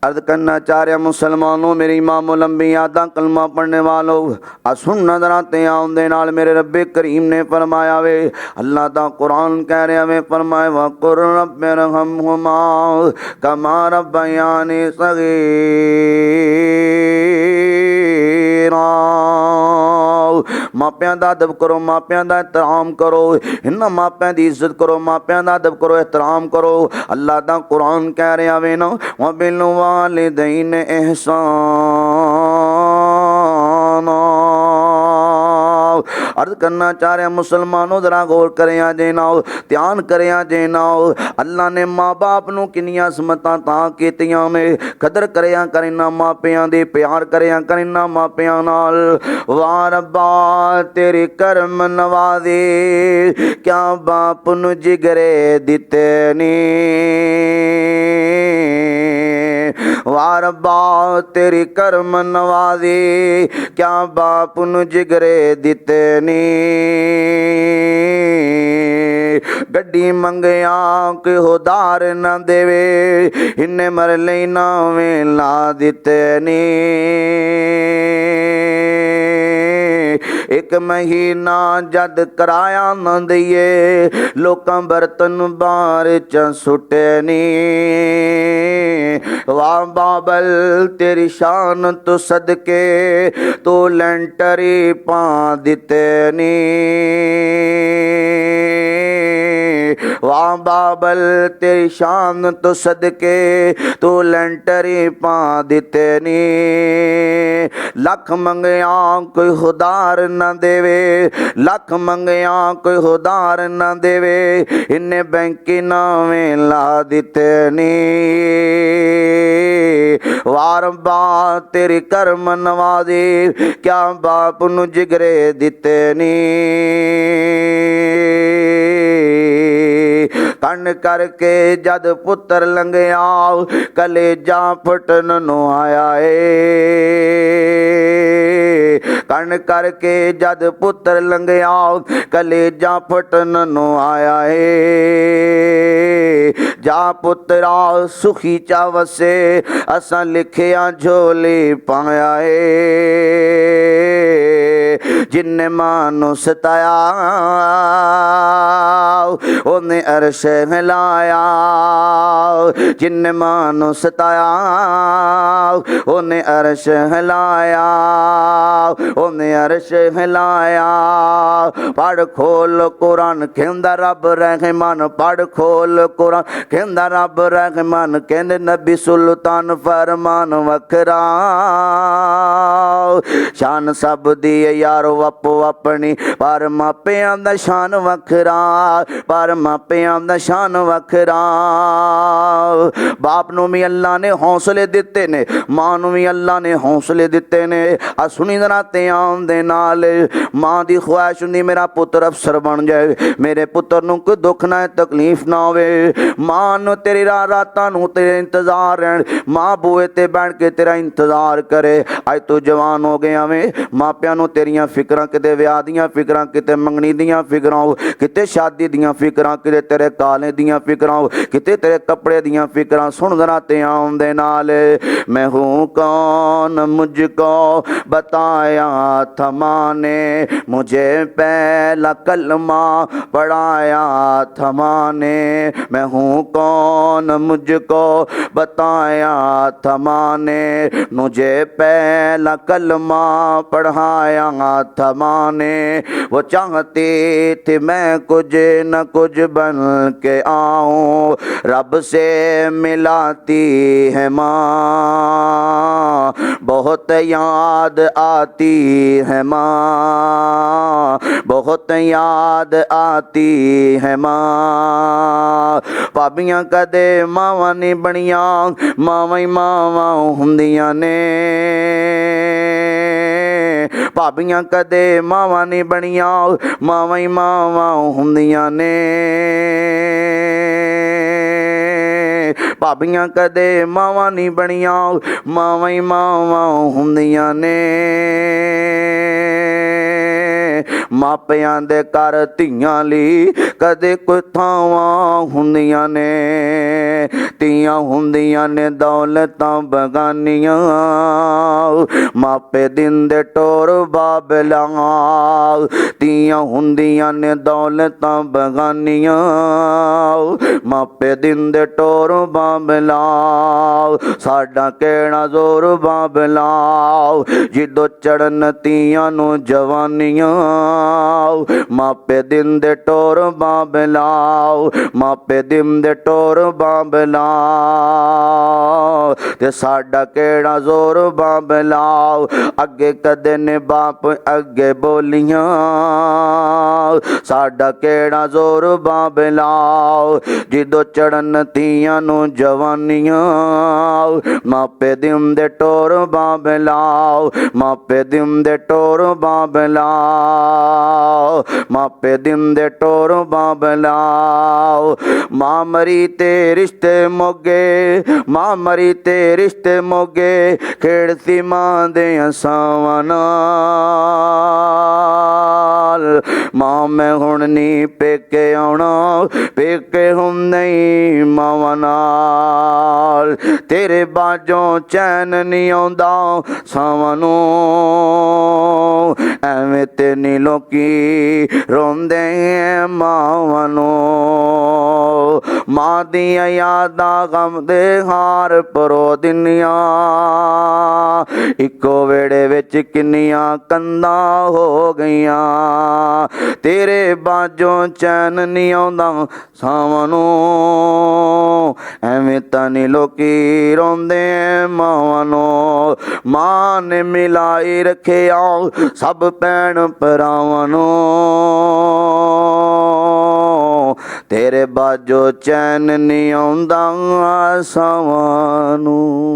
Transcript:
अर्ज करना चाह रहा मुसलमानों, मेरे इमाम लंबिया दा कलमा पढ़ने वालों, आ सुन नजर आते आउंदे नाल मेरे रब्बे करीम ने फरमाया वे, अल्लाह दा कुरान कह रहा वे, फरमाए वकुर रब्बिरहमहुमा कमा रब्बयानी सगीरा। मापियां दा अदब करो, मापियां दा एहतराम करो, इन्हां मापियां दी इज्जत करो, मापियां दा अदब करो, एहतराम करो। अल्लाह दा कुरान कह रहा वे ना, व बिल वालिदैन एहसाना। अर्ज करना चाह रहा मुसलमानों, जरा गौर करें जे नाओ, ध्यान करें जे नाओ, अल्लाह ने माँ बाप नूं किन्नियां समतां तां कीतियां ने, कदर करें कर इन्हां मापियां दी, प्यार करें कर इन्हां मापियां नाल। वाह रब्बा तेरी करम नवाज़ी, क्या बाप नूं जिगरे दिते नी। वाह रब्बा तेरी करम नवाज़ी, क्या बाप नूं जिगरे दिते नी। गड्डी मंगया कोई उधार न देवे, इन्ने मरले नावे ला दिते नी। एक महीना जद कराया न दईए, लोकां बर्तन बाहर च सुटे नी। वाह बाबल तेरी शान तो सदके, तो लेंटरी पा दिते नी। वाह बाबल तेरी शान तो सदके, तो लेंटरी पा दिते नी। लख मंगया कोई उधार न देवे, लख मंगया कोई उधार न देवे, इन्ने बैंकी नावे ला दिते नी। वाह रब्बा तेरी करम नवाज़ी, क्या बाप नूं जिगरे दिते नी। कन करके जद पुत्र लंघया, कलेजा फटन नु आया कन करके जद पुत्र लंघया, कलेजा फटन नु आया जा पुत्रा सुखी चा वसे, असा लिखिया झोली पाया जिन्ने मानू सताया, उन्हें अरश हिलाया। जिन्ने मानू सताया, उन्हें अरश हिलाया, उन्हें अरश हिलाया। पढ़ खोल कुरान कहंदा रब रहमान, पढ़ खोल कुरान कहंदा रब रहमान, कहंदे नबी सुल्तान फरमान वखरा। शान सब दी यारो अपो अपनी, पर मापियां दा शान वखरा, पर मापियां दा शान वखरा। बाप नूं भी अल्लाह ने हौसले दिते ने, मां नूं भी अल्लाह ने हौसले दिते ने। आ सुनी जरा ध्यान दे नाल, मां दी ख्वाहिश हुंदी मेरा पुत्र अफसर बन जाए, मेरे पुत्र नूं कोई दुख ना तकलीफ ना होवे। मां नूं तेरी रातां नूं तेरे इंतजार रहन, मां बूए ते बैठ के तेरा इंतजार करे। अज तू जवान हो गया वे, मापियां नूं तेरियां फिक्रां, किते विआह दियां फिक्रां, किते मंगनी दियां फिक्रां, किते शादी दियां फिक्रां, किते तेरे काले दियां फिक्रां, किते तेरे कपड़े दियां फिक्रां। सुन जरा ध्यान दे नाल, मैं हूँ कौन मुझको बताया था माँ ने, मुझे पहला कलमा पढ़ाया था माँ ने। मैं हूँ कौन मुझको बताया था माँ ने, मुझे पहला कलमा पढ़ाया था माँ ने। वो चाहती थी मैं कुछ न कुछ बन के आऊं, रब से मिलाती है माँ, बहुत याद आती है माँ, बहुत याद आती है माँ। भाबियां कदे मावां नहीं बनिया, मावां ही मावां हुंदियां ने। भाबियां कदे मावां नहीं बनिया, मावां ही मावां हुंदियां ने। भाबियां कदे मावां नहीं बनिया, मावां ही मावां हुंदियां ने। ਮਾਪਿਆਂ ਦੇ ਘਰ ਧੀਆਂ ਲਈ ਕਦੇ ਕੋਈ ਥਾਵਾਂ ਹੁੰਦੀਆਂ ਨੇ, ਧੀਆਂ ਹੁੰਦੀਆਂ ਨੇ ਦੌਲਤਾਂ ਬਗਾਨੀਆਂ, ਮਾਪੇ ਦਿੰਦੇ ਟੋਰ ਬਾਬਲਾ, ਧੀਆਂ ਹੁੰਦੀਆਂ ਨੇ ਦੌਲਤਾਂ ਬਗਾਨੀਆਂ, ਮਾਪੇ ਦਿੰਦੇ ਟੋਰ ਬਾਬਲਾ, ਸਾਡਾ ਕਿਹੜਾ ਜ਼ੋਰ ਬਾਬਲਾ, ਜਦੋਂ ਚੜਨ ਧੀਆਂ ਨੂੰ ਜਵਾਨੀਆਂ, ਮਾਪੇ ਦਿੰਦੇ ਟੋਰ ਬਾਬਲਾ, ਮਾਪੇ ਦਿੰਦੇ ਟੋਰ ਬਾਬਲਾ, ਤੇ ਸਾਡਾ ਕਿਹੜਾ ਜ਼ੋਰ ਬਾਬਲਾ, ਅੱਗੇ ਕਦੇ ਨੇ ਬਾਪ ਅੱਗੇ ਬੋਲੀਆਂ, ਸਾਡਾ ਕਿਹੜਾ ਜ਼ੋਰ ਬਾਬਲਾ, ਜਦੋਂ ਚੜਨ ਧੀਆਂ ਨੂੰ ਜਵਾਨੀਆਂ, ਮਾਪੇ ਦਿੰਦੇ ਟੋਰ ਬਾਬਲਾ, ਮਾਪੇ ਦਿੰਦੇ ਟੋਰ ਬਾਬਲਾ, ਮਾਪੇ ਦਿੰਦੇ ਟੋਰ ਬਾਬਲਾ, ਮਾਂ ਮਰੀ ਤੇ ਰਿਸ਼ਤੇ ਮੋਗੇ, ਮਾਂ ਮਰੀ ਤੇ ਰਿਸ਼ਤੇ ਮੋਗੇ, ਖੇਡਦੀ ਮਾਂ ਦੇ ਅਸਾਵਾਂ ਨਾਲ, ਮਾਂ ਮੈਂ ਹੁਣ ਨੀ ਪੇਕੇ ਆਉਣਾ, ਪੇਕੇ ਹੁਣ ਨਹੀਂ ਮਾਵਾਂ ਨਾਲ, ਤੇਰੇ ਬਾਝੋਂ ਚੈਨ ਨਹੀਂ ਆਉਂਦਾ ਸਾਵਾਂ ਨੂੰ, ਐਵੇਂ ਤੇ ਨੀ ਲੋਕੀ ਰੋਂਦੇ ਮਾਵਾਂ ਨੂੰ, ਮਾਂ ਦੀਆਂ ਯਾਦਾਂ ਗਮ ਦੇ ਹਾਰ ਪਰੋ ਦਿਨੀਆਂ, ਇੱਕੋ ਵੇੜੇ ਵਿੱਚ ਕਿੰਨੀਆਂ ਕੰਧਾਂ ਹੋ ਗਈਆਂ, ਤੇਰੇ ਬਾਝੋਂ ਚੈਨ ਨਹੀਂ ਆਉਂਦਾ ਸਾਵਾਂ ਨੂੰ, ਐਵੇਂ ਤਾਂ ਨੀ ਲੋਕੀ ਰੋਂਦੇ ਮਾਵਾਂ ਨੂੰ, ਮਾਂ ਨੇ ਮਿਲਾਈ ਰੱਖਿਆ ਸਭ ਭੈਣ ਭਰਾਵਾਂ ਨੂੰ, ਤੇਰੇ ਬਾਝੋਂ ਚੈਨ ਨਹੀਂ ਆਉਂਦਾ ਸਾਵਾਂ ਨੂੰ।